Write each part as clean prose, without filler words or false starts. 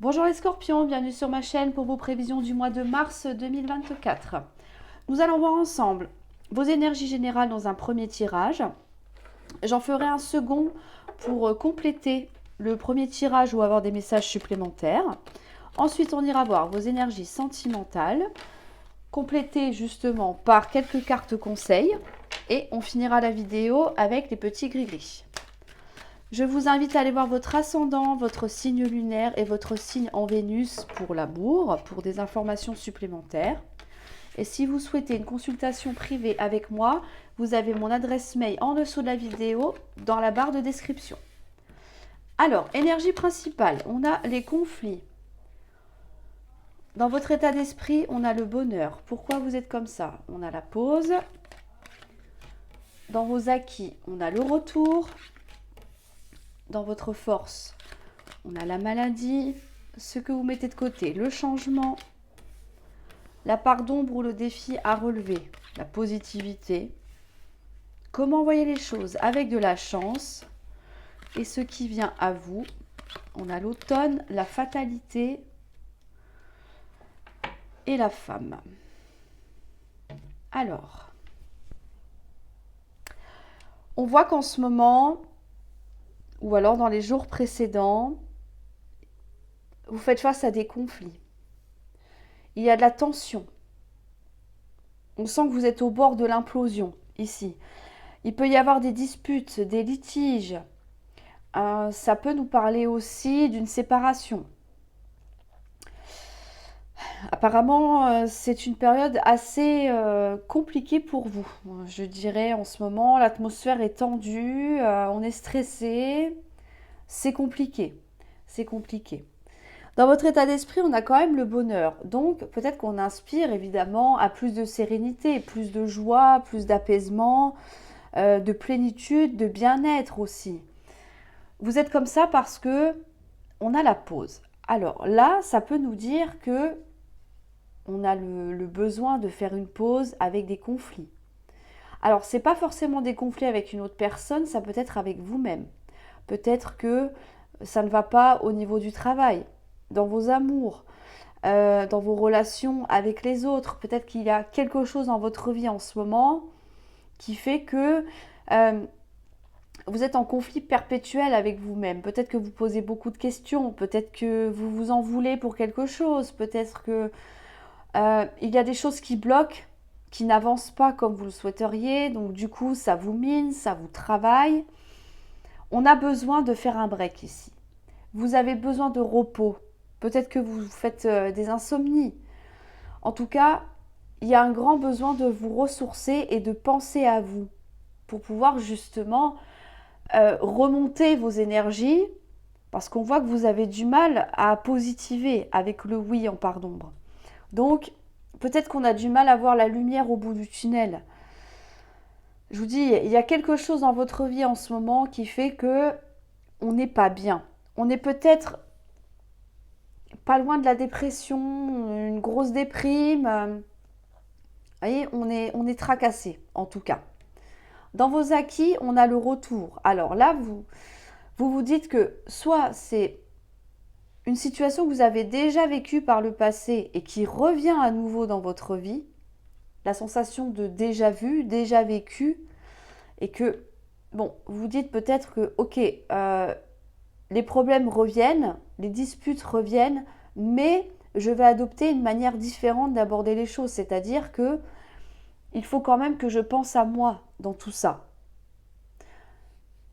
Bonjour les scorpions, bienvenue sur ma chaîne pour vos prévisions du mois de mars 2024. Nous allons voir ensemble vos énergies générales dans un premier tirage. J'en ferai un second pour compléter le premier tirage ou avoir des messages supplémentaires. Ensuite, on ira voir vos énergies sentimentales, complétées justement par quelques cartes conseils. Et on finira la vidéo avec les petits gris-gris. Je vous invite à aller voir votre ascendant, votre signe lunaire et votre signe en Vénus pour l'amour, pour des informations supplémentaires. Et si vous souhaitez une consultation privée avec moi, vous avez mon adresse mail en dessous de la vidéo dans la barre de description. Alors, énergie principale, on a les conflits. Dans votre état d'esprit, on a le bonheur. Pourquoi vous êtes comme ça? On a la pause. Dans vos acquis, on a le retour. Dans votre force, on a la maladie, ce que vous mettez de côté, le changement, la part d'ombre ou le défi à relever, la positivité, comment voyez les choses avec de la chance et ce qui vient à vous. On a l'automne, la fatalité et la femme. Alors, on voit qu'en ce moment, ou alors dans les jours précédents, vous faites face à des conflits. Il y a de la tension. On sent que vous êtes au bord de l'implosion, ici. Il peut y avoir des disputes, des litiges. Ça peut nous parler aussi d'une séparation. Apparemment, c'est une période assez compliquée pour vous. Je dirais en ce moment, l'atmosphère est tendue, on est stressé. C'est compliqué. C'est compliqué. Dans votre état d'esprit, on a quand même le bonheur. Donc, peut-être qu'on inspire évidemment à plus de sérénité, plus de joie, plus d'apaisement, de plénitude, de bien-être aussi. Vous êtes comme ça parce que on a la pause. Alors là, ça peut nous dire que on a le besoin de faire une pause avec des conflits. Alors, c'est pas forcément des conflits avec une autre personne, ça peut être avec vous-même. Peut-être que ça ne va pas au niveau du travail, dans vos amours, dans vos relations avec les autres. Peut-être qu'il y a quelque chose dans votre vie en ce moment qui fait que vous êtes en conflit perpétuel avec vous-même. Peut-être que vous posez beaucoup de questions, peut-être que vous vous en voulez pour quelque chose, peut-être que il y a des choses qui bloquent, qui n'avancent pas comme vous le souhaiteriez, donc du coup ça vous mine, ça vous travaille. On a besoin de faire un break ici. Vous avez besoin de repos. Peut-être que vous faites des insomnies. En tout cas, il y a un grand besoin de vous ressourcer et de penser à vous pour pouvoir justement remonter vos énergies parce qu'on voit que vous avez du mal à positiver avec le oui en part d'ombre. Donc, peut-être qu'on a du mal à voir la lumière au bout du tunnel. Je vous dis, il y a quelque chose dans votre vie en ce moment qui fait que on n'est pas bien. On est peut-être pas loin de la dépression, une grosse déprime. Vous voyez, on est tracassé, en tout cas. Dans vos acquis, on a le retour. Alors là, vous dites que soit c'est une situation que vous avez déjà vécue par le passé et qui revient à nouveau dans votre vie, la sensation de déjà vu, déjà vécu, et que, bon, vous dites peut-être que, ok, les problèmes reviennent, les disputes reviennent, mais je vais adopter une manière différente d'aborder les choses, c'est-à-dire que il faut quand même que je pense à moi dans tout ça.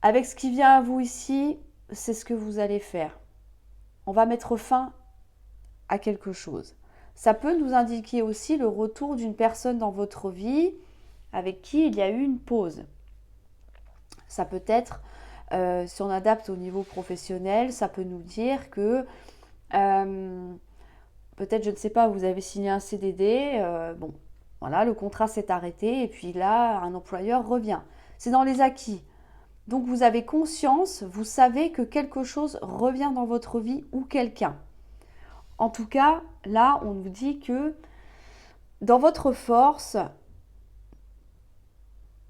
Avec ce qui vient à vous ici, c'est ce que vous allez faire. On va mettre fin à quelque chose. Ça peut nous indiquer aussi le retour d'une personne dans votre vie avec qui il y a eu une pause. Ça peut être, si on adapte au niveau professionnel, ça peut nous dire que peut-être, je ne sais pas, vous avez signé un CDD, bon, voilà, le contrat s'est arrêté et puis là, un employeur revient. C'est dans les acquis. Donc vous avez conscience, vous savez que quelque chose revient dans votre vie ou quelqu'un. En tout cas, là, on nous dit que dans votre force,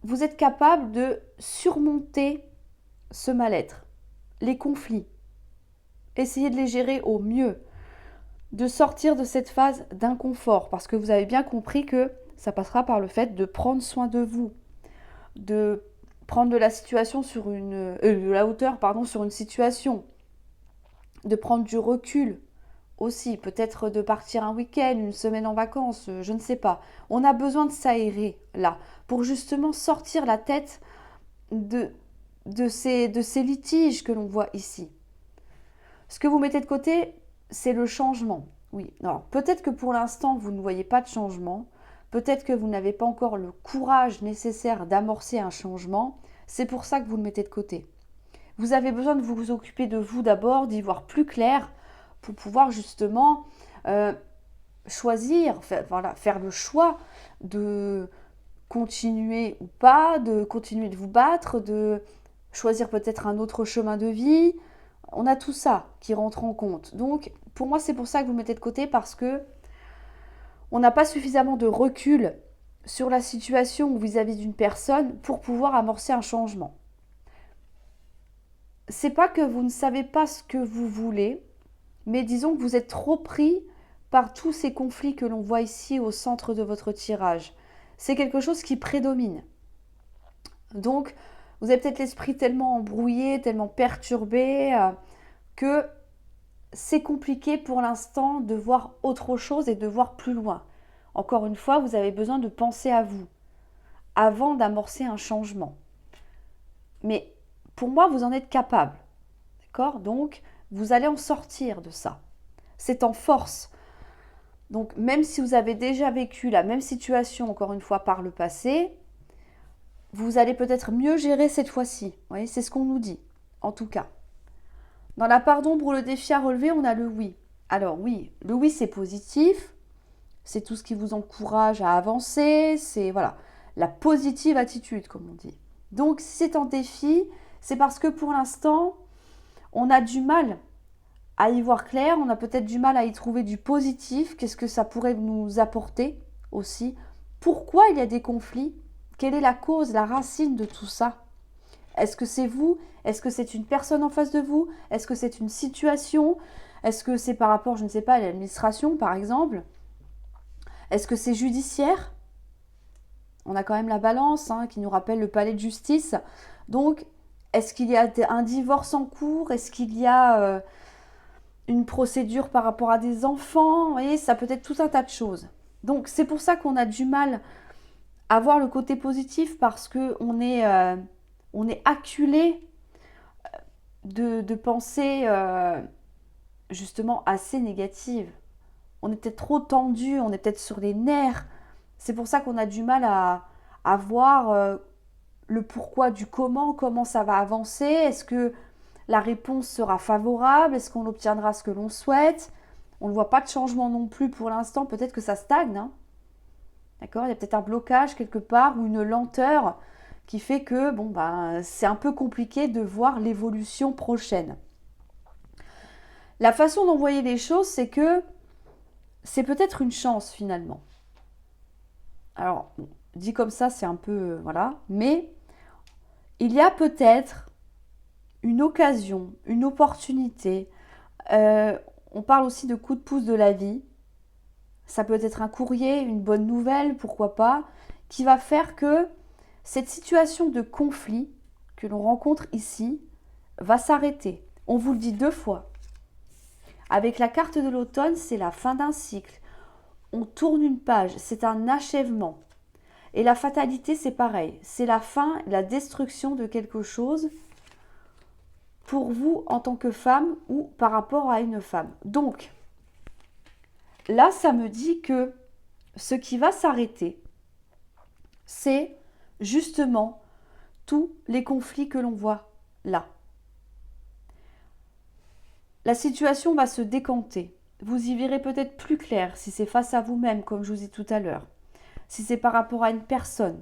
vous êtes capable de surmonter ce mal-être, les conflits. Essayez de les gérer au mieux. de sortir de cette phase d'inconfort, parce que vous avez bien compris que ça passera par le fait de prendre soin de vous, de prendre de la situation sur de la hauteur, pardon, sur une situation, de prendre du recul aussi, peut-être de partir un week-end, une semaine en vacances, je ne sais pas. On a besoin de s'aérer là, pour justement sortir la tête de, de ces litiges que l'on voit ici. Ce que vous mettez de côté, c'est le changement. Oui, alors peut-être que pour l'instant, vous ne voyez pas de changement. Peut-être que vous n'avez pas encore le courage nécessaire d'amorcer un changement. C'est pour ça que vous le mettez de côté. Vous avez besoin de vous occuper de vous d'abord, d'y voir plus clair pour pouvoir justement choisir, faire le choix de continuer ou pas, de continuer de vous battre, de choisir peut-être un autre chemin de vie. On a tout ça qui rentre en compte. Donc, pour moi, c'est pour ça que vous mettez de côté parce que on n'a pas suffisamment de recul sur la situation ou vis-à-vis d'une personne pour pouvoir amorcer un changement. C'est pas que vous ne savez pas ce que vous voulez, mais disons que vous êtes trop pris par tous ces conflits que l'on voit ici au centre de votre tirage. C'est quelque chose qui prédomine. Donc, vous avez peut-être l'esprit tellement embrouillé, tellement perturbé, que c'est compliqué pour l'instant de voir autre chose et de voir plus loin. Encore une fois, vous avez besoin de penser à vous avant d'amorcer un changement. Mais pour moi, vous en êtes capable. D'accord? Donc, vous allez en sortir de ça. C'est en force. Donc, même si vous avez déjà vécu la même situation, encore une fois, par le passé, vous allez peut-être mieux gérer cette fois-ci. Vous voyez, c'est ce qu'on nous dit, en tout cas. Dans la part d'ombre ou le défi à relever, on a le oui. Alors oui, le oui, c'est positif. C'est tout ce qui vous encourage à avancer. C'est voilà, la positive attitude, comme on dit. Donc, si c'est un défi, c'est parce que pour l'instant, on a du mal à y voir clair. On a peut-être du mal à y trouver du positif. Qu'est-ce que ça pourrait nous apporter aussi? Pourquoi il y a des conflits? Quelle est la cause, la racine de tout ça? Est-ce que c'est vous? Est-ce que c'est une personne en face de vous? Est-ce que c'est une situation? Est-ce que c'est par rapport, je ne sais pas, à l'administration, par exemple? Est-ce que c'est judiciaire? On a quand même la balance qui nous rappelle le palais de justice. Donc, est-ce qu'il y a un divorce en cours? Est-ce qu'il y a une procédure par rapport à des enfants? Vous voyez, ça peut être tout un tas de choses. Donc, c'est pour ça qu'on a du mal à voir le côté positif parce qu'on est acculé de pensées justement assez négatives. On est peut-être trop tendu, on est peut-être sur les nerfs. C'est pour ça qu'on a du mal à voir le pourquoi du comment ça va avancer. Est-ce que la réponse sera favorable? Est-ce qu'on obtiendra ce que l'on souhaite? On ne voit pas de changement non plus pour l'instant. Peut-être que ça stagne. D'accord? Il y a peut-être un blocage quelque part ou une lenteur qui fait que c'est un peu compliqué de voir l'évolution prochaine. La façon d'envoyer les choses, c'est que c'est peut-être une chance finalement. Alors, dit comme ça, c'est un peu... voilà. Mais il y a peut-être une occasion, une opportunité. On parle aussi de coup de pouce de la vie. Ça peut être un courrier, une bonne nouvelle, pourquoi pas, qui va faire que cette situation de conflit que l'on rencontre ici va s'arrêter. On vous le dit 2 fois. Avec la carte de l'automne, c'est la fin d'un cycle. On tourne une page, c'est un achèvement. Et la fatalité, c'est pareil. C'est la fin, la destruction de quelque chose pour vous en tant que femme ou par rapport à une femme. Donc, là, ça me dit que ce qui va s'arrêter, c'est justement tous les conflits que l'on voit là. La situation va se décanter. Vous y verrez peut-être plus clair si c'est face à vous-même, comme je vous ai dit tout à l'heure. Si c'est par rapport à une personne,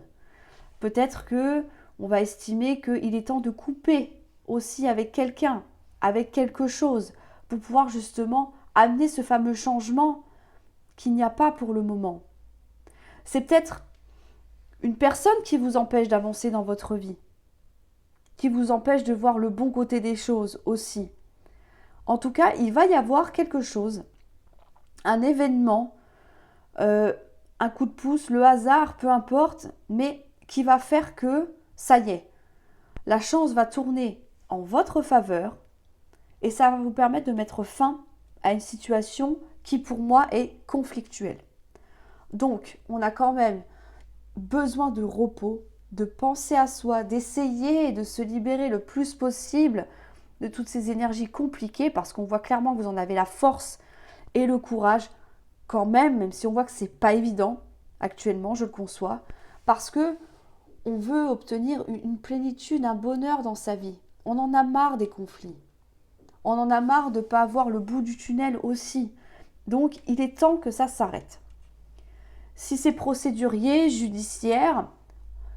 peut-être que on va estimer qu'il est temps de couper aussi avec quelqu'un, avec quelque chose, pour pouvoir justement amener ce fameux changement qu'il n'y a pas pour le moment. C'est peut-être une personne qui vous empêche d'avancer dans votre vie, qui vous empêche de voir le bon côté des choses aussi. En tout cas, il va y avoir quelque chose un événement, euh, un coup de pouce, le hasard, peu importe, mais qui va faire que, ça y est, la chance va tourner en votre faveur et ça va vous permettre de mettre fin à une situation qui pour moi est conflictuelle. Donc, on a quand même besoin de repos, de penser à soi, d'essayer de se libérer le plus possible de toutes ces énergies compliquées parce qu'on voit clairement que vous en avez la force et le courage quand même, même si on voit que c'est pas évident actuellement, je le conçois, parce que on veut obtenir une plénitude, un bonheur dans sa vie. On en a marre des conflits. On en a marre de ne pas avoir le bout du tunnel aussi. Donc, il est temps que ça s'arrête. Si c'est procédurier, judiciaire,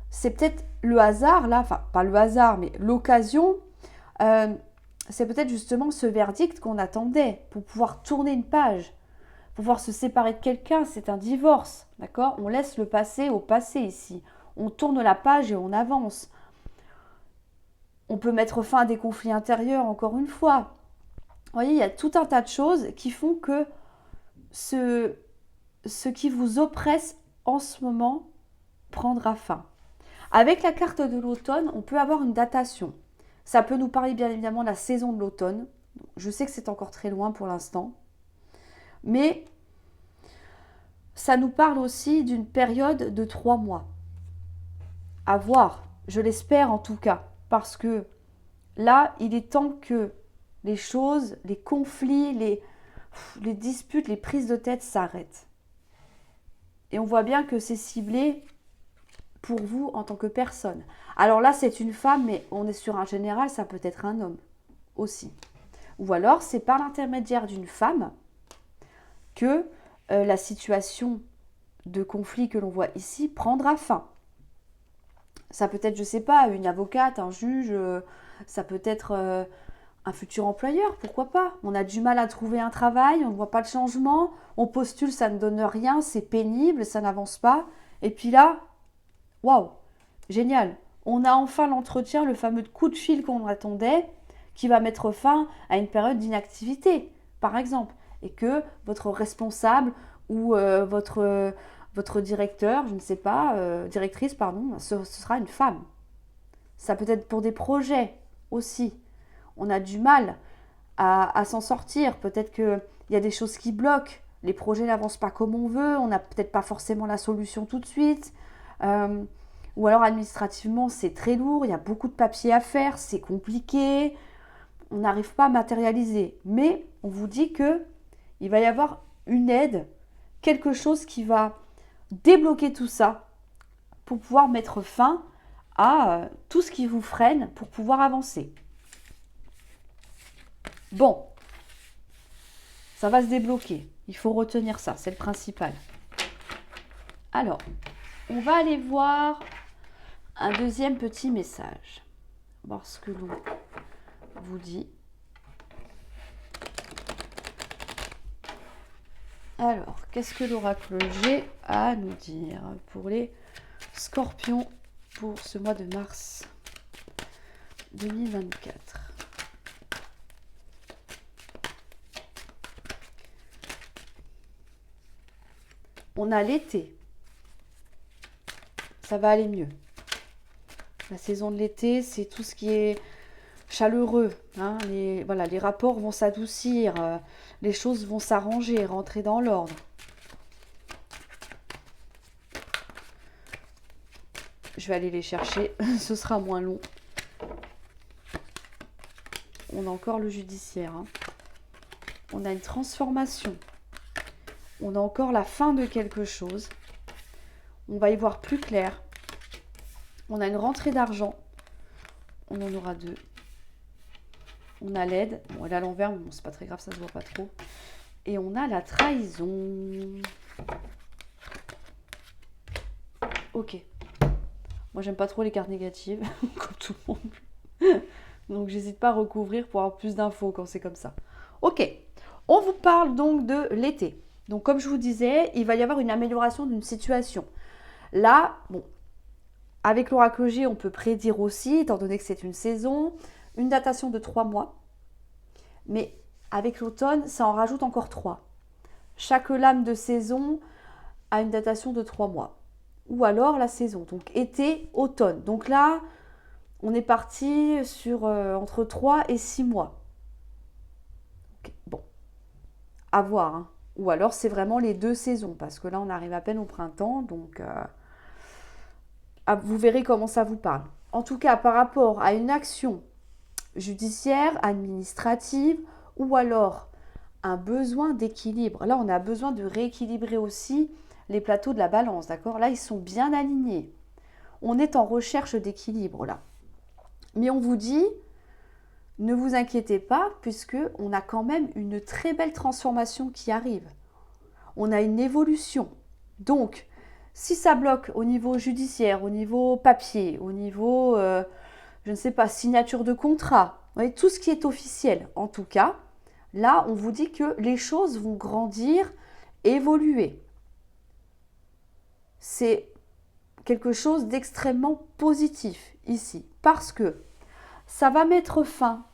c'est peut-être le hasard, là, enfin, pas le hasard, mais l'occasion, euh, c'est peut-être justement ce verdict qu'on attendait pour pouvoir tourner une page, pour pouvoir se séparer de quelqu'un, c'est un divorce, d'accord? On laisse le passé au passé ici. On tourne la page et on avance. On peut mettre fin à des conflits intérieurs, encore une fois. Vous voyez, il y a tout un tas de choses qui font que ce, ce qui vous oppresse en ce moment prendra fin. Avec la carte de l'automne, on peut avoir une datation. Ça peut nous parler bien évidemment de la saison de l'automne. Je sais que c'est encore très loin pour l'instant. Mais ça nous parle aussi d'une période de 3 mois. À voir, je l'espère en tout cas. Parce que là, il est temps que les choses, les conflits, les disputes, les prises de tête s'arrêtent. Et on voit bien que c'est ciblé pour vous en tant que personne. Alors là, c'est une femme, mais on est sur un général, ça peut être un homme aussi. Ou alors, c'est par l'intermédiaire d'une femme que la situation de conflit que l'on voit ici prendra fin. Ça peut être, je ne sais pas, une avocate, un juge, ça peut être un futur employeur, pourquoi pas? On a du mal à trouver un travail, on ne voit pas de changement, on postule, ça ne donne rien, c'est pénible, ça n'avance pas. Et puis là, waouh, génial. On a enfin l'entretien, le fameux coup de fil qu'on attendait, qui va mettre fin à une période d'inactivité, par exemple. Et que votre responsable ou votre directeur, je ne sais pas, directrice, pardon, ce sera une femme. Ça peut être pour des projets aussi. On a du mal à s'en sortir. Peut-être qu'il y a des choses qui bloquent. Les projets n'avancent pas comme on veut. On n'a peut-être pas forcément la solution tout de suite. Ou alors administrativement, c'est très lourd. Il y a beaucoup de papiers à faire. C'est compliqué. On n'arrive pas à matérialiser. Mais on vous dit que il va y avoir une aide, quelque chose qui va débloquer tout ça pour pouvoir mettre fin à tout ce qui vous freine pour pouvoir avancer. Bon, ça va se débloquer. Il faut retenir ça, c'est le principal. Alors, on va aller voir un deuxième petit message. Voir ce que l'on vous dit. Alors, qu'est-ce que l'oracle G a à nous dire pour les scorpions pour ce mois de mars 2024? On a l'été. Ça va aller mieux. La saison de l'été, c'est tout ce qui est chaleureux. Hein, les rapports vont s'adoucir, les choses vont s'arranger, rentrer dans l'ordre. Je vais aller les chercher, ce sera moins long. On a encore le judiciaire. Hein. On a une transformation. On a encore la fin de quelque chose. On va y voir plus clair. On a une rentrée d'argent. On en aura 2. On a l'aide. Bon, elle est à l'envers, mais bon, c'est pas très grave, ça se voit pas trop. Et on a la trahison. Ok. Moi, j'aime pas trop les cartes négatives, comme tout le monde. Donc, j'hésite pas à recouvrir pour avoir plus d'infos quand c'est comme ça. Ok. On vous parle donc de l'été. Donc, comme je vous disais, il va y avoir une amélioration d'une situation. Là, bon, avec l'oracle G, on peut prédire aussi, étant donné que c'est une saison, une datation de 3 mois. Mais avec l'automne, ça en rajoute encore 3. chaque lame de saison a une datation de 3 mois. Ou alors la saison, donc été, automne. Donc là, on est parti sur entre 3 et 6 mois. Okay, bon, à voir, hein. Ou alors c'est vraiment les 2 saisons, parce que là on arrive à peine au printemps, donc vous verrez comment ça vous parle. En tout cas, par rapport à une action judiciaire, administrative, ou alors un besoin d'équilibre. Là, on a besoin de rééquilibrer aussi les plateaux de la balance, d'accord? Là, ils sont bien alignés. On est en recherche d'équilibre, là. Mais on vous dit, ne vous inquiétez pas, puisque on a quand même une très belle transformation qui arrive. On a une évolution. Donc, si ça bloque au niveau judiciaire, au niveau papier, au niveau, je ne sais pas, signature de contrat, vous voyez, tout ce qui est officiel, en tout cas, là, on vous dit que les choses vont grandir, évoluer. C'est quelque chose d'extrêmement positif ici, parce que ça va mettre fin.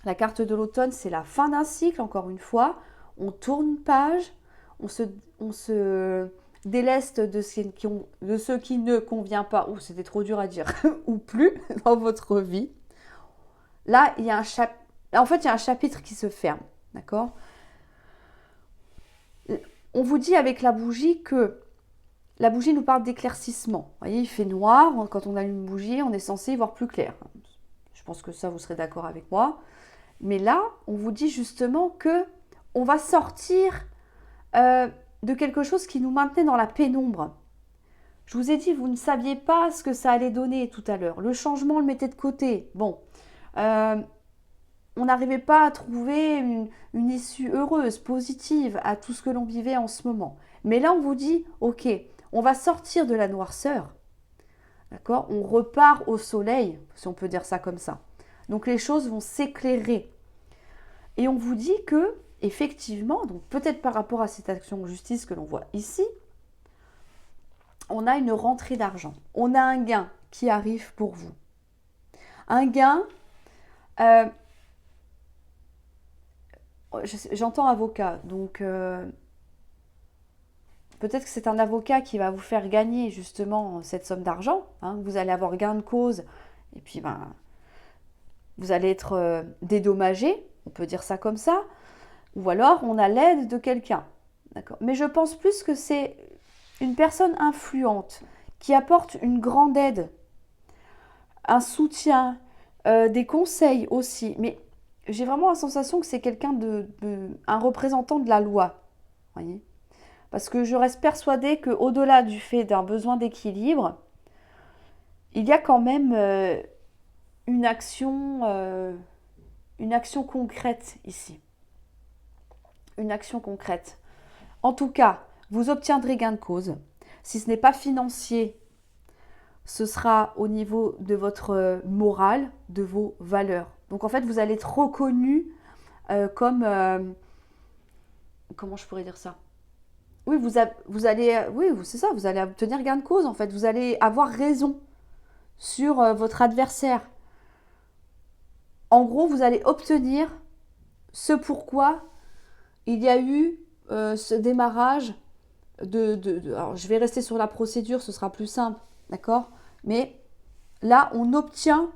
La carte de l'automne, c'est la fin d'un cycle, encore une fois. On tourne une page, on se déleste de ce qui ne convient pas, ou c'était trop dur à dire, ou plus dans votre vie. Là, il y a en fait, il y a un chapitre qui se ferme, d'accord? On vous dit avec la bougie que la bougie nous parle d'éclaircissement. Vous voyez, il fait noir, quand on allume une bougie, on est censé y voir plus clair. Je pense que ça, vous serez d'accord avec moi. Mais là, on vous dit justement que on va sortir de quelque chose qui nous maintenait dans la pénombre. Je vous ai dit, vous ne saviez pas ce que ça allait donner tout à l'heure. Le changement, on le mettait de côté. Bon, on n'arrivait pas à trouver une issue heureuse, positive à tout ce que l'on vivait en ce moment. Mais là, on vous dit, ok, on va sortir de la noirceur. D'accord? On repart au soleil, si on peut dire ça comme ça. Donc les choses vont s'éclairer. Et on vous dit que, effectivement, donc peut-être par rapport à cette action de justice que l'on voit ici, on a une rentrée d'argent. On a un gain qui arrive pour vous. Un gain, j'entends avocat, donc peut-être que c'est un avocat qui va vous faire gagner justement cette somme d'argent. Hein. Vous allez avoir gain de cause et puis vous allez être dédommagé, on peut dire ça comme ça. Ou alors on a l'aide de quelqu'un. D'accord. Mais je pense plus que c'est une personne influente qui apporte une grande aide, un soutien, des conseils aussi. Mais j'ai vraiment la sensation que c'est quelqu'un un représentant de la loi. Voyez ? Parce que je reste persuadée qu'au-delà du fait d'un besoin d'équilibre, il y a quand même une action concrète ici. Une action concrète. En tout cas, vous obtiendrez gain de cause. Si ce n'est pas financier, ce sera au niveau de votre morale, de vos valeurs. Donc en fait, vous allez être reconnu comme... comment je pourrais dire ça? Oui, vous allez... Oui, c'est ça, vous allez obtenir gain de cause en fait. Vous allez avoir raison sur votre adversaire. En gros, vous allez obtenir ce pourquoi il y a eu ce démarrage alors, je vais rester sur la procédure, ce sera plus simple, d'accord? Mais là, on obtient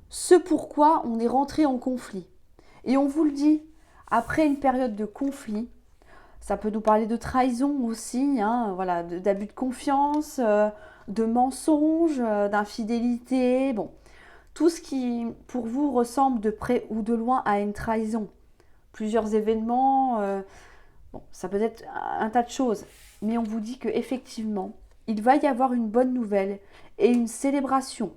ce pourquoi on est rentré en conflit. Et on vous le dit, après une période de conflit, ça peut nous parler de trahison aussi, hein, voilà, d'abus de confiance, de mensonges, d'infidélité, bon, tout ce qui pour vous ressemble de près ou de loin à une trahison. Plusieurs événements, bon, ça peut être un tas de choses, mais on vous dit qu'effectivement, il va y avoir une bonne nouvelle et une célébration.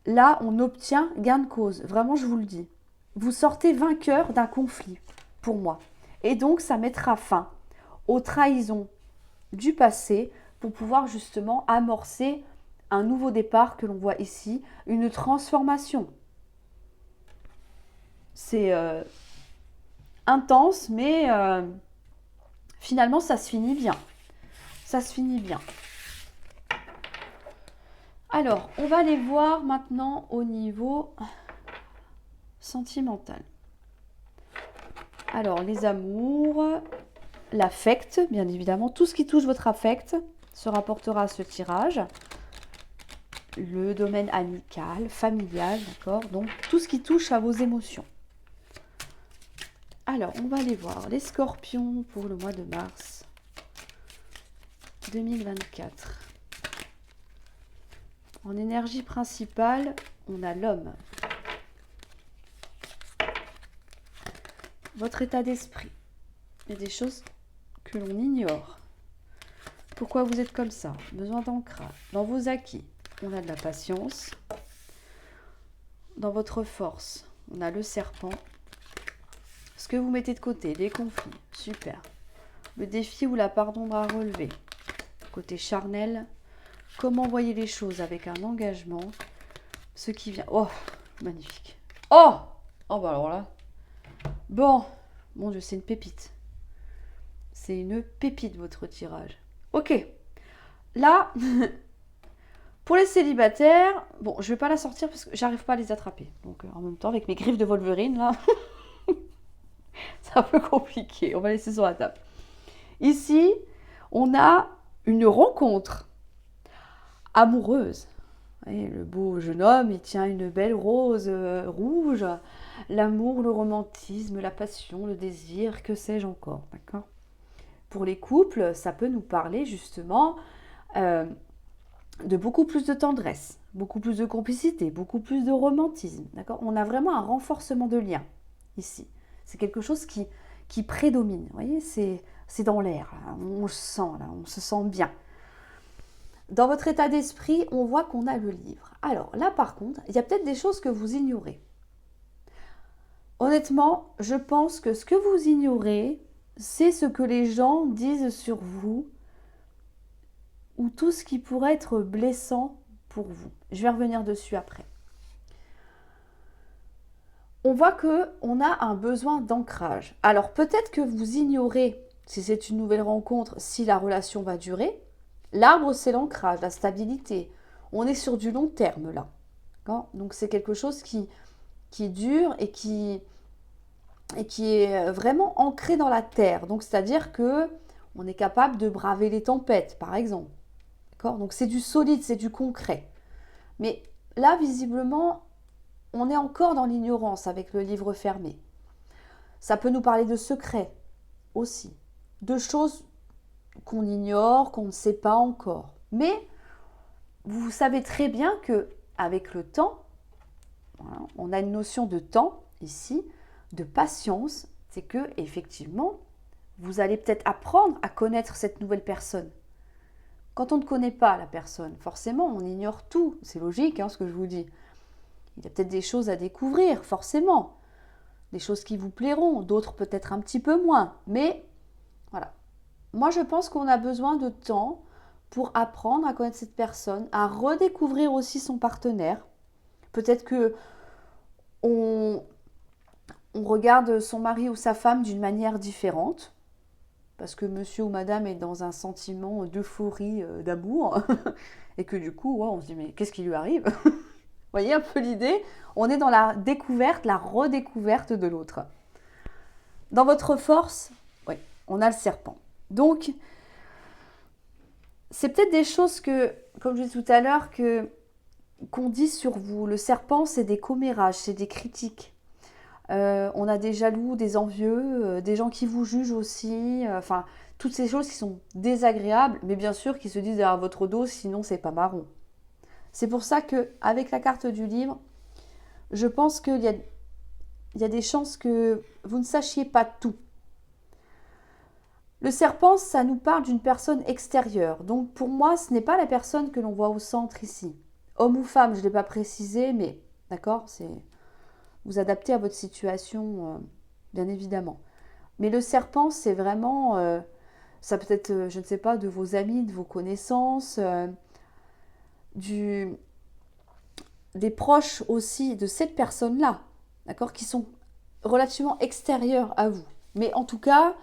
Là, on obtient gain de cause, vraiment je vous le dis. Vous sortez vainqueur d'un conflit, pour moi. Et donc, ça mettra fin aux trahisons du passé pour pouvoir justement amorcer un nouveau départ que l'on voit ici, une transformation. C'est intense, mais finalement, ça se finit bien. Ça se finit bien. Alors, on va aller voir maintenant au niveau sentimental. Alors, les amours. l'affect, bien évidemment. Tout ce qui touche votre affect se rapportera à ce tirage. Le domaine amical, familial, d'accord? Donc, tout ce qui touche à vos émotions. Alors, on va aller voir les scorpions pour le mois de mars 2024. En énergie principale, on a l'homme. Votre état d'esprit. Il y a des choses que l'on ignore. Pourquoi vous êtes comme ça? Besoin d'ancrage. Dans vos acquis, on a de la patience. Dans votre force, on a le serpent. Ce que vous mettez de côté, les conflits, super. Le défi ou la part d'ombre à relever. Côté charnel, comment voyez les choses avec un engagement. Ce qui vient... Oh, magnifique. Oh! Oh, bah alors là... Bon, mon Dieu, c'est une pépite. C'est une pépite, votre tirage. Ok. Là, pour les célibataires, bon, je vais pas la sortir parce que j'arrive pas à les attraper. Donc, en même temps, avec mes griffes de Wolverine, là, c'est un peu compliqué. On va laisser sur la table. Ici, on a une rencontre amoureuse. Vous voyez, le beau jeune homme, il tient une belle rose rouge. L'amour, le romantisme, la passion, le désir, que sais-je encore, d'accord? Pour les couples, ça peut nous parler justement de beaucoup plus de tendresse, beaucoup plus de complicité, beaucoup plus de romantisme, d'accord? On a vraiment un renforcement de lien ici. C'est quelque chose qui prédomine, vous voyez? C'est dans l'air, on le sent, là, on se sent bien. Dans votre état d'esprit, on voit qu'on a le livre. Alors là, par contre, il y a peut-être des choses que vous ignorez. Honnêtement, je pense que ce que vous ignorez, c'est ce que les gens disent sur vous ou tout ce qui pourrait être blessant pour vous. Je vais revenir dessus après. On voit qu'on a un besoin d'ancrage. Alors peut-être que vous ignorez, si c'est une nouvelle rencontre, si la relation va durer. L'arbre, c'est l'ancrage, la stabilité. On est sur du long terme là. Donc c'est quelque chose qui dure et qui est vraiment ancré dans la terre. Donc c'est-à-dire que on est capable de braver les tempêtes, par exemple. Donc c'est du solide, c'est du concret. Mais là, visiblement, on est encore dans l'ignorance avec le livre fermé. Ça peut nous parler de secrets aussi, de choses qu'on ignore, qu'on ne sait pas encore. Mais vous savez très bien que avec le temps, voilà, on a une notion de temps ici, de patience, c'est que effectivement, vous allez peut-être apprendre à connaître cette nouvelle personne. Quand on ne connaît pas la personne, forcément, on ignore tout. C'est logique, ce que je vous dis. Il y a peut-être des choses à découvrir, forcément. Des choses qui vous plairont, d'autres peut-être un petit peu moins. Mais voilà. Moi, je pense qu'on a besoin de temps pour apprendre à connaître cette personne, à redécouvrir aussi son partenaire. Peut-être que on regarde son mari ou sa femme d'une manière différente. Parce que monsieur ou madame est dans un sentiment d'euphorie, d'amour, et que du coup, on se dit, mais qu'est-ce qui lui arrive? Vous voyez un peu l'idée? On est dans la découverte, la redécouverte de l'autre. Dans votre force, oui, on a le serpent. Donc, c'est peut-être des choses que, comme je disais tout à l'heure, qu'on dit sur vous. Le serpent, c'est des commérages, c'est des critiques. On a des jaloux, des envieux, des gens qui vous jugent aussi, enfin, toutes ces choses qui sont désagréables, mais bien sûr qui se disent derrière votre dos, sinon c'est pas marrant. C'est pour ça qu'avec la carte du livre, je pense qu'il y a des chances que vous ne sachiez pas tout. Le serpent, ça nous parle d'une personne extérieure, donc pour moi, ce n'est pas la personne que l'on voit au centre ici. Homme ou femme, je ne l'ai pas précisé, mais d'accord, c'est... Vous adaptez à votre situation, bien évidemment. Mais le serpent, c'est vraiment, ça peut être, je ne sais pas, de vos amis, de vos connaissances, des proches aussi de cette personne-là, d'accord, qui sont relativement extérieurs à vous. Mais en tout cas,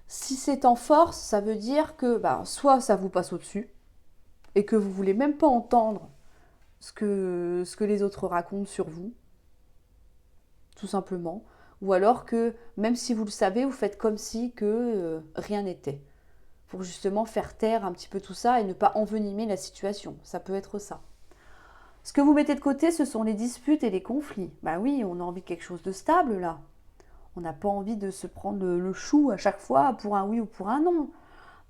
si c'est en force, ça veut dire que soit ça vous passe au-dessus et que vous ne voulez même pas entendre ce que les autres racontent sur vous, tout simplement, ou alors que même si vous le savez, vous faites comme si que rien n'était, pour justement faire taire un petit peu tout ça et ne pas envenimer la situation. Ça peut être ça. Ce que vous mettez de côté, ce sont les disputes et les conflits. Bah oui, on a envie de quelque chose de stable là. On n'a pas envie de se prendre le chou à chaque fois pour un oui ou pour un non.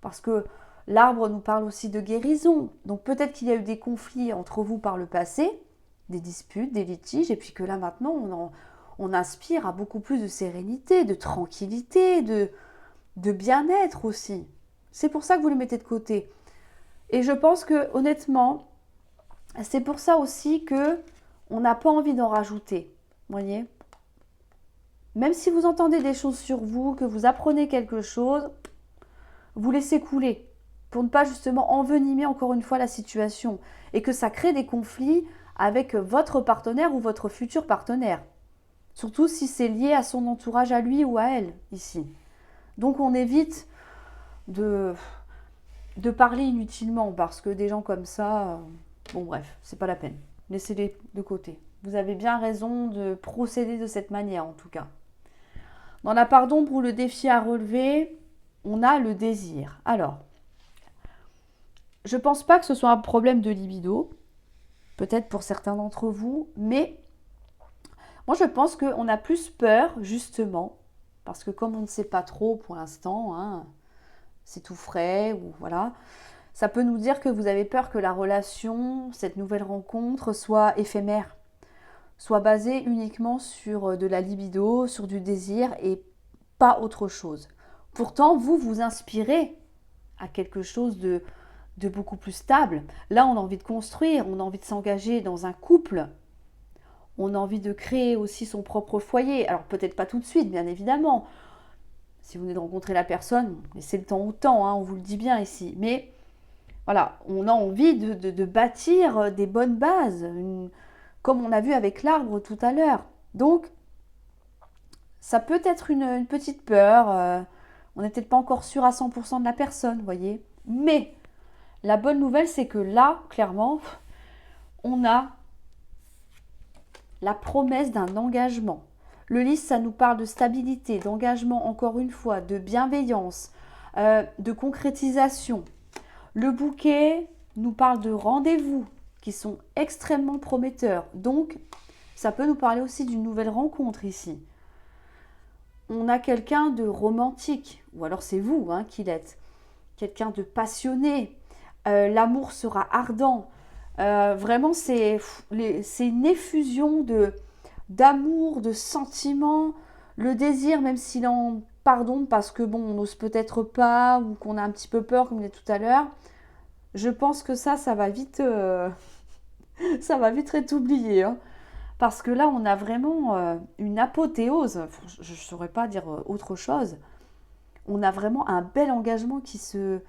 Parce que l'arbre nous parle aussi de guérison. Donc peut-être qu'il y a eu des conflits entre vous par le passé, des disputes, des litiges, et puis que là maintenant on aspire à beaucoup plus de sérénité, de tranquillité, de bien-être aussi. C'est pour ça que vous le mettez de côté. Et je pense que honnêtement, c'est pour ça aussi que on n'a pas envie d'en rajouter. Vous voyez? Même si vous entendez des choses sur vous, que vous apprenez quelque chose, vous laissez couler pour ne pas justement envenimer encore une fois la situation et que ça crée des conflits avec votre partenaire ou votre futur partenaire. Surtout si c'est lié à son entourage à lui ou à elle ici. Donc on évite de, de parler inutilement parce que des gens comme ça, bon bref, c'est pas la peine. Laissez-les de côté. Vous avez bien raison de procéder de cette manière en tout cas. Dans la part d'ombre ou le défi à relever, on a le désir. Alors, je ne pense pas que ce soit un problème de libido, peut-être pour certains d'entre vous, mais moi je pense qu'on a plus peur justement, parce que comme on ne sait pas trop pour l'instant, hein, c'est tout frais, ou voilà, ça peut nous dire que vous avez peur que la relation, cette nouvelle rencontre, soit éphémère, soit basée uniquement sur de la libido, sur du désir et pas autre chose. Pourtant, vous vous inspirez à quelque chose de beaucoup plus stable. Là, on a envie de construire, on a envie de s'engager dans un couple, on a envie de créer aussi son propre foyer. Alors peut-être pas tout de suite, bien évidemment. Si vous venez de rencontrer la personne, laissez le temps au temps, hein, on vous le dit bien ici. Mais voilà, on a envie de bâtir des bonnes bases, comme on a vu avec l'arbre tout à l'heure. Donc, ça peut être une petite peur. On n'est peut-être pas encore sûr à 100% de la personne, vous voyez. Mais la bonne nouvelle, c'est que là, clairement, on a la promesse d'un engagement. Le lys, ça nous parle de stabilité, d'engagement, encore une fois, de bienveillance, de concrétisation. Le bouquet nous parle de rendez-vous qui sont extrêmement prometteurs. Donc, ça peut nous parler aussi d'une nouvelle rencontre ici. On a quelqu'un de romantique, ou alors c'est vous hein, qui l'êtes, quelqu'un de passionné. L'amour sera ardent. Vraiment, c'est une effusion d'amour, de sentiments. Le désir, même s'il en pardonne parce que bon, on n'ose peut-être pas ou qu'on a un petit peu peur, comme on dit tout à l'heure. Je pense que ça va vite, ça va vite être oublié, hein. Parce que là, on a vraiment une apothéose. Je ne saurais pas dire autre chose. On a vraiment un bel engagement qui se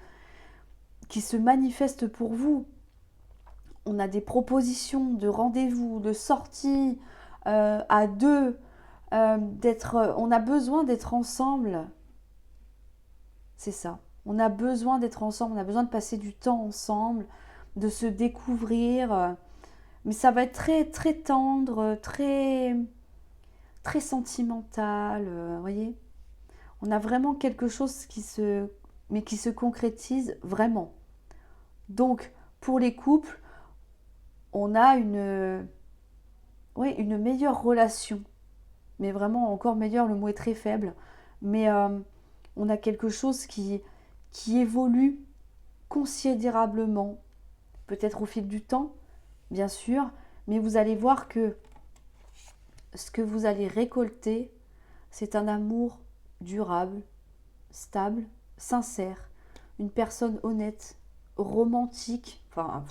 manifeste pour vous. On a des propositions de rendez-vous, de sortie à deux. On a besoin d'être ensemble. C'est ça. On a besoin d'être ensemble. On a besoin de passer du temps ensemble, de se découvrir. Mais ça va être très, très tendre, très, très sentimental. Vous voyez, on a vraiment quelque chose mais qui se concrétise vraiment. Donc, pour les couples, on a une meilleure relation. Mais vraiment, encore meilleure, le mot est très faible. Mais on a quelque chose qui évolue considérablement, peut-être au fil du temps, bien sûr, mais vous allez voir que ce que vous allez récolter, c'est un amour durable, stable, sincère, une personne honnête, romantique, enfin,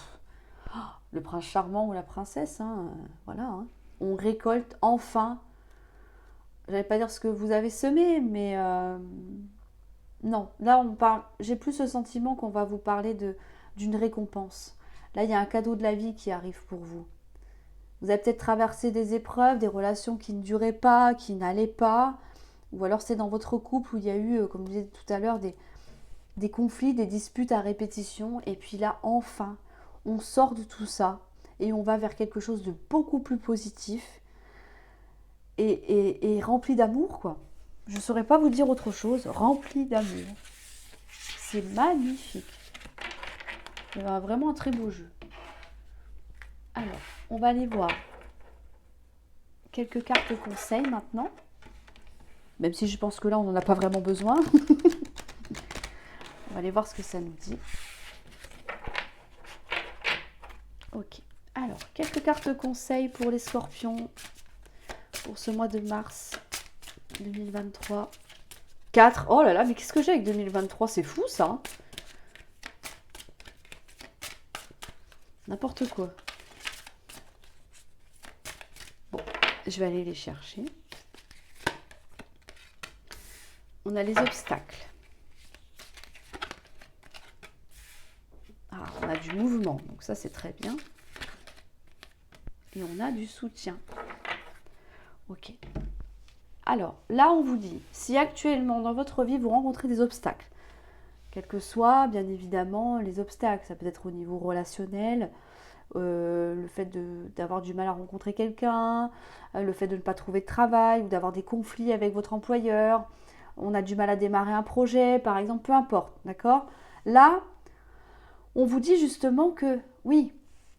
le prince charmant ou la princesse, hein, voilà. Hein. On récolte enfin, j'allais pas dire ce que vous avez semé, mais non, là on parle, j'ai plus ce sentiment qu'on va vous parler d'une récompense. Là, il y a un cadeau de la vie qui arrive pour vous. Vous avez peut-être traversé des épreuves, des relations qui ne duraient pas, qui n'allaient pas, ou alors c'est dans votre couple où il y a eu, comme je disais tout à l'heure, des conflits, des disputes à répétition, et puis là, enfin, on sort de tout ça, et on va vers quelque chose de beaucoup plus positif, et rempli d'amour, quoi. Je ne saurais pas vous dire autre chose. Rempli d'amour. C'est magnifique. C'est vraiment un très beau jeu. Alors, on va aller voir quelques cartes conseils maintenant. Même si je pense que là, on n'en a pas vraiment besoin. On va aller voir ce que ça nous dit. Ok. Alors, quelques cartes conseils pour les scorpions pour ce mois de mars 2023. 4. Oh là là, mais qu'est-ce que j'ai avec 2023? C'est fou, ça. Hein. N'importe quoi. Bon, je vais aller les chercher. On a les obstacles. Ah, on a du mouvement, donc ça c'est très bien. Et on a du soutien. Ok. Alors, là on vous dit, si actuellement dans votre vie vous rencontrez des obstacles, quels que soient bien évidemment les obstacles, ça peut être au niveau relationnel, le fait d'avoir du mal à rencontrer quelqu'un, le fait de ne pas trouver de travail ou d'avoir des conflits avec votre employeur, on a du mal à démarrer un projet par exemple, peu importe, d'accord? Là, on vous dit justement que oui,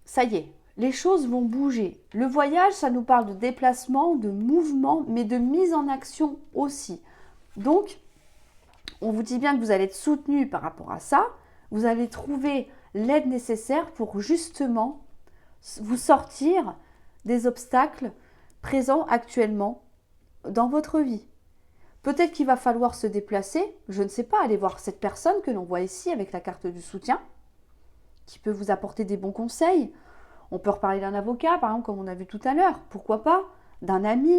ça y est, les choses vont bouger. Le voyage, ça nous parle de déplacement, de mouvement, mais de mise en action aussi. Donc, on vous dit bien que vous allez être soutenu par rapport à ça. Vous allez trouver l'aide nécessaire pour justement vous sortir des obstacles présents actuellement dans votre vie. Peut-être qu'il va falloir se déplacer, je ne sais pas, aller voir cette personne que l'on voit ici avec la carte du soutien, qui peut vous apporter des bons conseils. On peut reparler d'un avocat, par exemple, comme on a vu tout à l'heure. Pourquoi pas? D'un ami,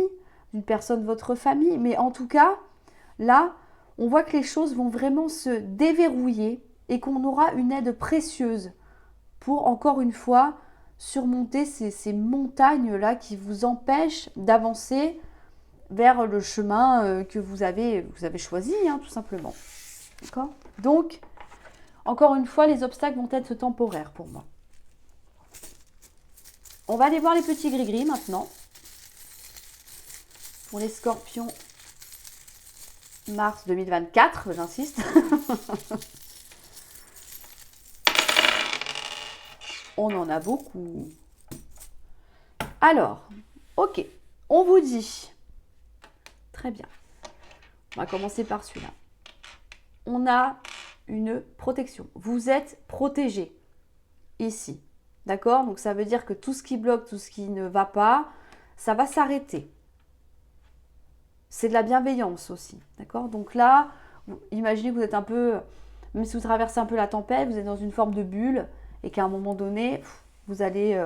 d'une personne de votre famille. Mais en tout cas, là, on voit que les choses vont vraiment se déverrouiller et qu'on aura une aide précieuse pour, encore une fois, surmonter ces montagnes-là qui vous empêchent d'avancer vers le chemin que vous avez choisi, hein, tout simplement. D'accord? Donc, encore une fois, les obstacles vont être temporaires pour moi. On va aller voir les petits gris-gris maintenant. Pour les scorpions, mars 2024, j'insiste. On en a beaucoup. Alors, ok, on vous dit. Très bien. On va commencer par celui-là. On a une protection. Vous êtes protégé ici. D'accord? Donc ça veut dire que tout ce qui bloque, tout ce qui ne va pas, ça va s'arrêter. C'est de la bienveillance aussi. D'accord? Donc là, imaginez que vous êtes un peu, même si vous traversez un peu la tempête, vous êtes dans une forme de bulle et qu'à un moment donné, vous allez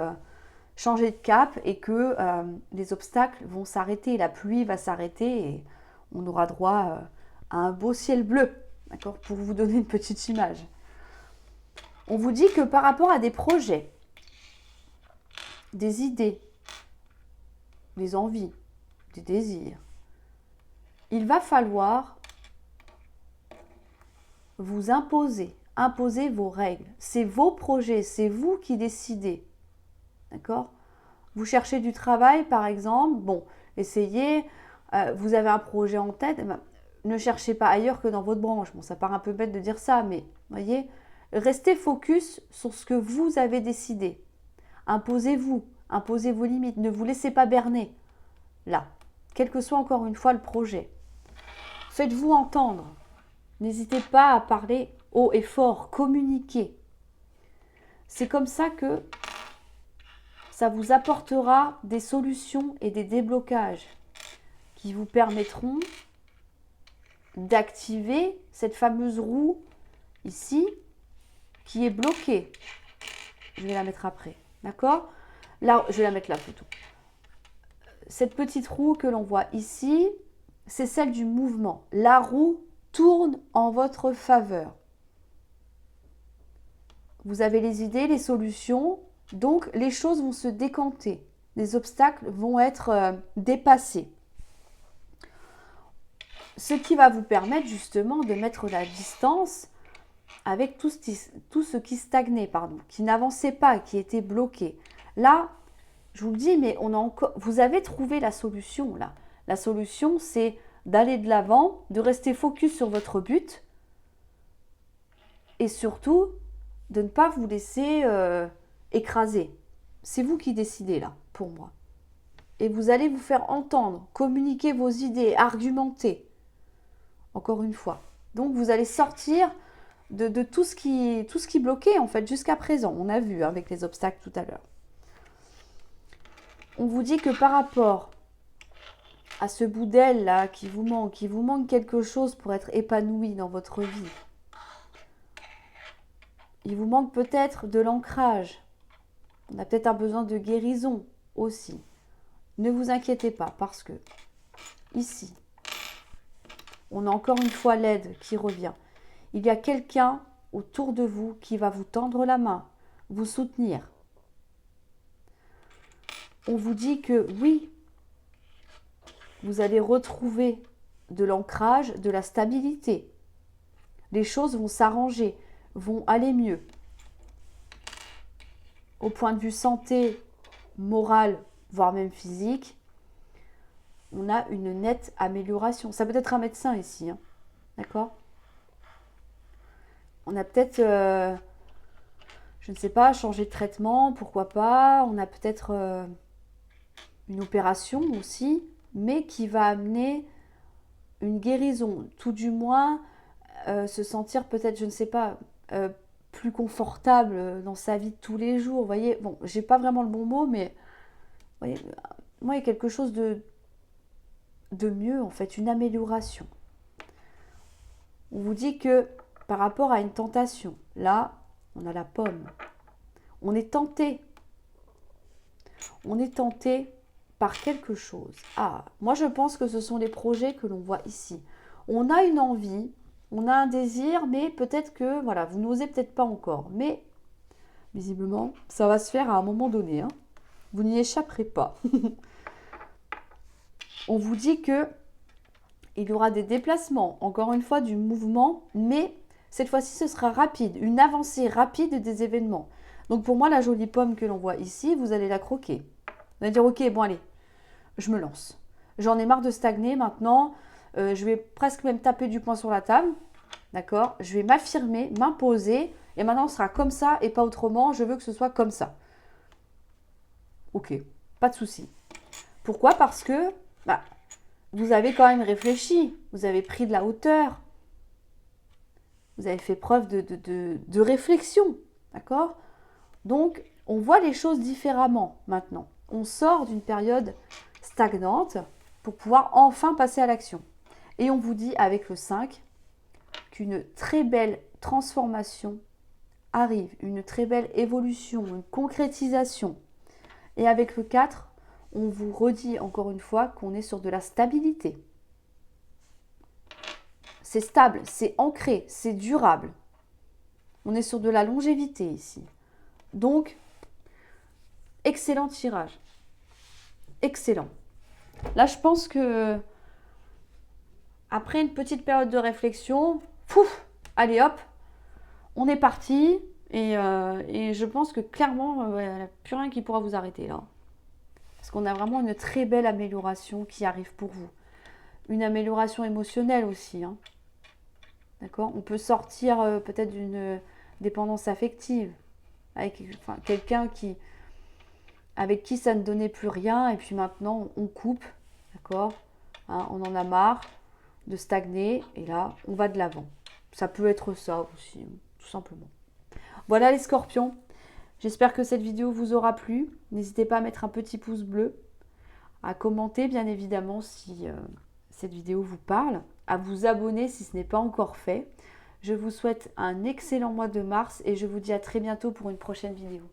changer de cap et que les obstacles vont s'arrêter, la pluie va s'arrêter et on aura droit à un beau ciel bleu. D'accord? Pour vous donner une petite image. On vous dit que par rapport à des projets, des idées, des envies, des désirs, il va falloir vous imposer vos règles. C'est vos projets, c'est vous qui décidez. D'accord? Vous cherchez du travail, par exemple, bon, essayez, vous avez un projet en tête, ne cherchez pas ailleurs que dans votre branche. Bon, ça paraît un peu bête de dire ça, mais voyez, restez focus sur ce que vous avez décidé. Imposez-vous, imposez vos limites, ne vous laissez pas berner. Là, quel que soit encore une fois le projet. Faites-vous entendre. N'hésitez pas à parler haut et fort, communiquer. C'est comme ça que ça vous apportera des solutions et des déblocages qui vous permettront d'activer cette fameuse roue ici qui est bloquée. Je vais la mettre après. D'accord? Là, je vais la mettre là plutôt. Cette petite roue que l'on voit ici, c'est celle du mouvement. La roue tourne en votre faveur. Vous avez les idées, les solutions, donc les choses vont se décanter. Les obstacles vont être dépassés. Ce qui va vous permettre justement de mettre la distance avec tout ce qui stagnait, qui n'avançait pas, qui était bloqué. Là, Je vous le dis, mais on a encore, vous avez trouvé la solution là. La solution, c'est d'aller de l'avant, de rester focus sur votre but et surtout de ne pas vous laisser écraser. C'est vous qui décidez là, pour moi. Et vous allez vous faire entendre, communiquer vos idées, argumenter. Encore une fois. Donc vous allez sortir de tout ce qui bloquait en fait jusqu'à présent. On a vu avec les obstacles tout à l'heure. On vous dit que par rapport à ce bout d'aile là qui vous manque quelque chose pour être épanoui dans votre vie. Il vous manque peut-être de l'ancrage. On a peut-être un besoin de guérison aussi. Ne vous inquiétez pas parce que ici, on a encore une fois l'aide qui revient. Il y a quelqu'un autour de vous qui va vous tendre la main, vous soutenir. On vous dit que oui, vous allez retrouver de l'ancrage, de la stabilité. Les choses vont s'arranger, vont aller mieux. Au point de vue santé, morale, voire même physique, on a une nette amélioration. Ça peut être un médecin ici, hein, d'accord? On a peut-être, je ne sais pas, changé de traitement, pourquoi pas. On a peut-être une opération aussi, mais qui va amener une guérison, tout du moins se sentir peut-être, je ne sais pas, plus confortable dans sa vie de tous les jours. Vous voyez, bon, j'ai pas vraiment le bon mot, mais vous voyez, moi, il y a quelque chose de mieux, en fait, une amélioration. On vous dit que par rapport à une tentation, là, on a la pomme. On est tenté. On est tenté par quelque chose. Ah, moi, je pense que ce sont les projets que l'on voit ici. On a une envie, on a un désir, mais peut-être que, voilà, vous n'osez peut-être pas encore. Mais, visiblement, ça va se faire à un moment donné. Hein. Vous n'y échapperez pas. On vous dit que il y aura des déplacements, encore une fois, du mouvement, mais cette fois-ci, ce sera rapide, une avancée rapide des événements. Donc pour moi, la jolie pomme que l'on voit ici, vous allez la croquer. Vous allez dire, ok, bon allez, je me lance. J'en ai marre de stagner maintenant, je vais presque même taper du poing sur la table, d'accord? Je vais m'affirmer, m'imposer, et maintenant ce sera comme ça et pas autrement, je veux que ce soit comme ça. Ok, pas de souci. Pourquoi? Parce que vous avez quand même réfléchi, vous avez pris de la hauteur, vous avez fait preuve de réflexion, d'accord? Donc, on voit les choses différemment maintenant. On sort d'une période stagnante pour pouvoir enfin passer à l'action. Et on vous dit avec le 5 qu'une très belle transformation arrive, une très belle évolution, une concrétisation. Et avec le 4, on vous redit encore une fois qu'on est sur de la stabilité. C'est stable, c'est ancré, c'est durable. On est sur de la longévité ici. Donc, excellent tirage. Excellent. Là, je pense que après une petite période de réflexion, pouf, allez hop, on est parti. Et je pense que clairement, il n'y a plus rien qui pourra vous arrêter là. Parce qu'on a vraiment une très belle amélioration qui arrive pour vous. Une amélioration émotionnelle aussi. Hein. D'accord? On peut sortir peut-être d'une dépendance affective. Avec quelqu'un avec qui ça ne donnait plus rien. Et puis maintenant, on coupe. D'accord? Hein, on en a marre de stagner. Et là, on va de l'avant. Ça peut être ça aussi, tout simplement. Voilà les scorpions. J'espère que cette vidéo vous aura plu. N'hésitez pas à mettre un petit pouce bleu, à commenter bien évidemment si cette vidéo vous parle, à vous abonner si ce n'est pas encore fait. Je vous souhaite un excellent mois de mars et je vous dis à très bientôt pour une prochaine vidéo.